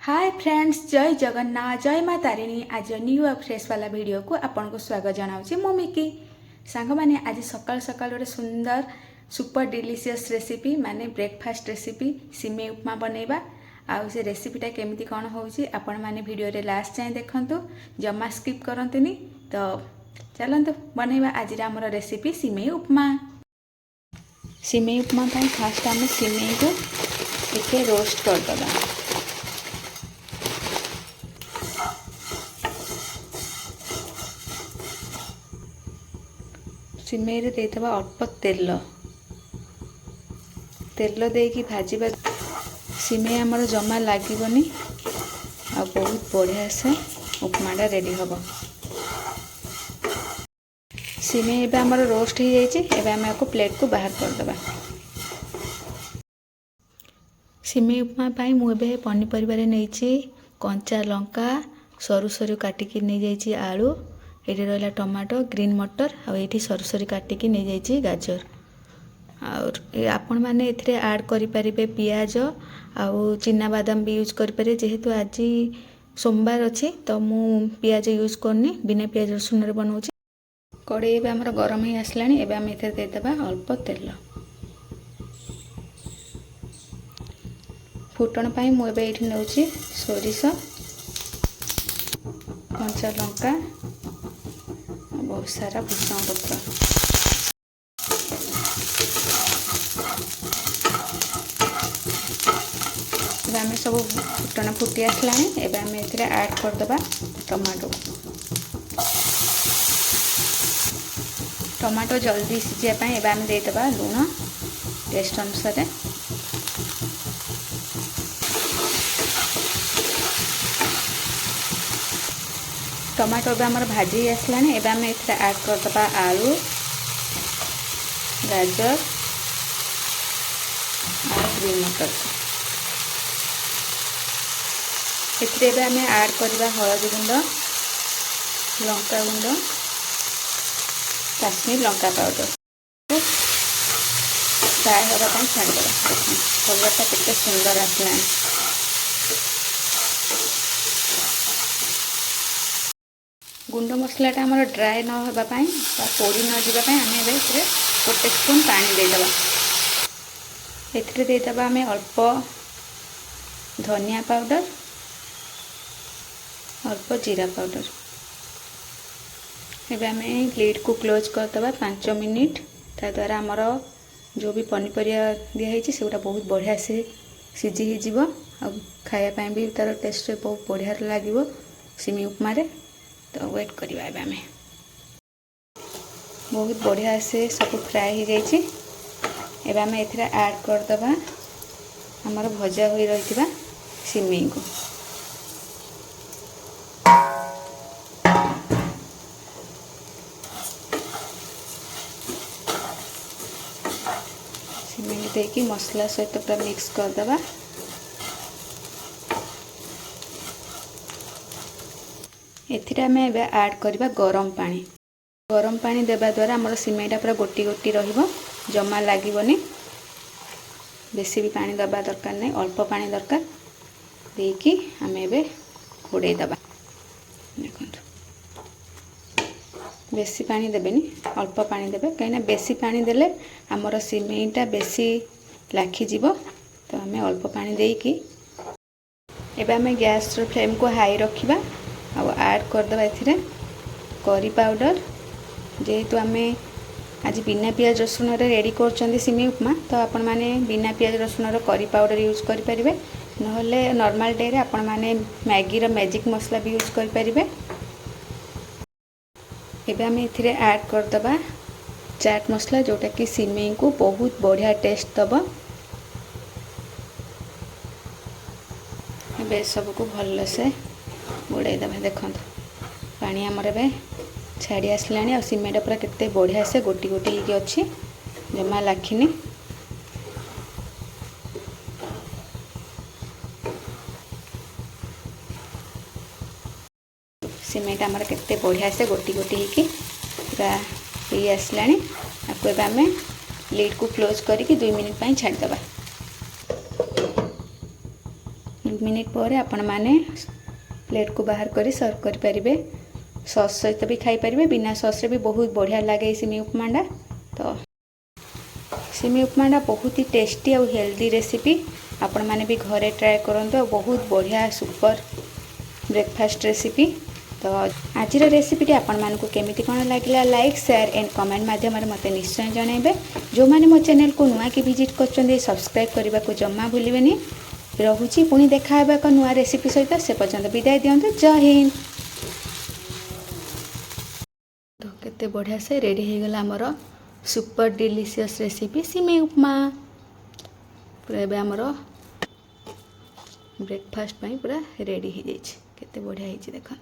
Hi friends, जय जगन्नाथ, जय माँ तारिणी। आज न्यू और फ्रेश वाला वीडियो को आपन को स्वागत जनाऊँ मो मिकी। सांग मैंने आज सकाल सकाल गोटे सुंदर सुपर डिलीशियस रेसिपी माने ब्रेकफास्ट रेसिपी सिमेई उपमा बनैबा। आउ से रेसिपीटा केमिति कौन होउची आपण माने वीडियो रे लास्ट जाए देखंतु, जमा स्किप करंतुनी। तो चलंतु बनैबा आज हमर रेसिपी सिमेई उपमा। सिमेई उपमा पाई फास्ट आम सिमेई को टिके रोस्ट कर दबा। सिमेई रे देइतबा अल्प तेल देकी भाजीबा। सिमेई आमर जमा लागबनी आ बहुत बढ़िया से उपमाटा रेडी हम। सिमेई एबे आमर रोस्ट हो जाइए। एबे आम आपको प्लेट को बाहर करदबा। सिमेई उपमा पाई मुझे पनीपरिया नहीं कंचा लंका सरू सरू काटिकी नहीं जाइए, आलू ये रहा टमाटो ग्रीन मटर आठी सरू सरू काटिकी नहीं जाइए गाजर। और आपण मैंने एथिरे ऐड करें पियाज आउ चिना बादाम भी यूज करें। जेहेतु आज सोमवार अच्छी तो मु पियाज यूज करनी, बिना पियाज रसुन रे बनाऊँ। कड़े भी आमर गरम ही आसला। एबे आम एथे देदेबा अल्प तेल। फुटण पाई मुझे ये नौची सोरिष कंचा लंका बहुत सारा भूषण पत्र। आम सब फुटण फुटी आसला। एबे आम एथिरे ऐड करदबा टमाटो। टमाटो जल्दी सिझापी एबे आम देदेबा लुण टेस्ट अनुसार। टमाटो भी आमर भाजी आसला। एबे आम एथिरे ऐड करदबा आलू गाजर और ग्रीन मटर। एथिरे भी आम ऐड करबा हळदी गुंड, लंका गुंड, काश्मीर लंका पाउडर। फ्राए होगा छाड़देवा। कलरटा केते सुंदर आसला। गुंड मसलाटा आमर ड्राए न होगापाई पोड़ी न जावाई आम गोटे स्पून पानी देदेबा। एथिरे देदेबा आम अल्प धनिया पाउडर, अल्प जीरा पाउडर। एबे आम लिड को क्लोज करदबा 5 मिनिट। ता द्वारा आमर जो भी पनीपरिया दिखाई से बहुत बढ़िया से सीझी हो खायापी भी तार टेस्ट बहुत बढ़िया लगे सिमेई उपमा रे। तो वेट करवा। आम बहुत बढ़िया से सब फ्राए हो जाइए। एबे आम एथिरे ऐड करदबा हमर भजा हो रही सिमेई को। सिमेई देकी मसला सहित पूरा मिक्स करदबा। एथिरे आम एबे ऐड करबा गरम पानी। गरम पानी देबा द्वारा हमर सिमेईटा पूरा गोटी गोटी रहिबो, जमा लागबनी। बेसी भी पानी दबा दरकार नहीं, अल्प पानी दरकार देकी आम एबे घोड़े दबा। देखंतु बेसी पानी देबेनी, अल्प पानी देबे। कहीं बेसी पानी देले हमर सिमेईटा बेसी लाखी जीवो। तो आम अल्प पानी देकी एबे आम गैस फ्लेम को हाई रखिबा। आ ऐड करदबा एथिरे करी पाउडर। जेहेतु आम आज बिना पियाज रसुन रेडी कर सिमेई उपमा, तो आपण माने बिना पियाज रसुन करी पाउडर यूज करें। नहले नॉर्मल डे रे आपण माने मैगी रो मैजिक मसला भी यूज करें। एबे आम एथिरे ऐड करदबा चाट मसला, जोटा कि सिमेई को बहुत बढ़िया टेस्ट दब। एबे सब को भल से गोड़े दबा। देखंतु पानी आमर ए छाड़ी आसला। आ सिमेईटा पूरा केते बढ़िया से गोटी गोटी होगी अच्छी, जमा लाखिनी। सिमेईटा आमर केते बढ़िया से गोटी गोटी होगी पूरा हो आसला। आपको एबे आम लिड को क्लोज करके 2 मिनिट छाड़देबा। मिनिट पर आपण मैंने प्लेट को बाहर करी सर्व करें। सॉस सहित भी खाई पारे, बिना सॉस रे भी बहुत बढ़िया लगे सिमेई उपमाटा। तो सिमेई उपमाटा बहुत ही टेस्टी और हेल्दी रेसिपी, आपण मैंने भी घरे ट्राए करूँ। बहुत बढ़िया सुपर ब्रेकफास्ट रेसिपी। तो आज रेसिपीटी आपण मानक केमिति कौन लगे लाइक शेयर एंड कमेंट माध्यम मत निश्चय जनइबे। जो मैंने मो चैनल को नुआ कि विजिट कर सब्सक्राइब करने को जमा भूलिए। रहुची पुणी देखा एक नुआ रेसिपी सहित, से पर्यंत विदाय दिंतु। जय हिंद। तो केते बढ़िया से रेडी हो गला आमर सुपर डिलीशियस रेसिपी सिमेई उपमा। पूरा एबे आमर ब्रेकफास्ट पूरा रेडी हो जाइए। केते बढ़िया होइछि देखो।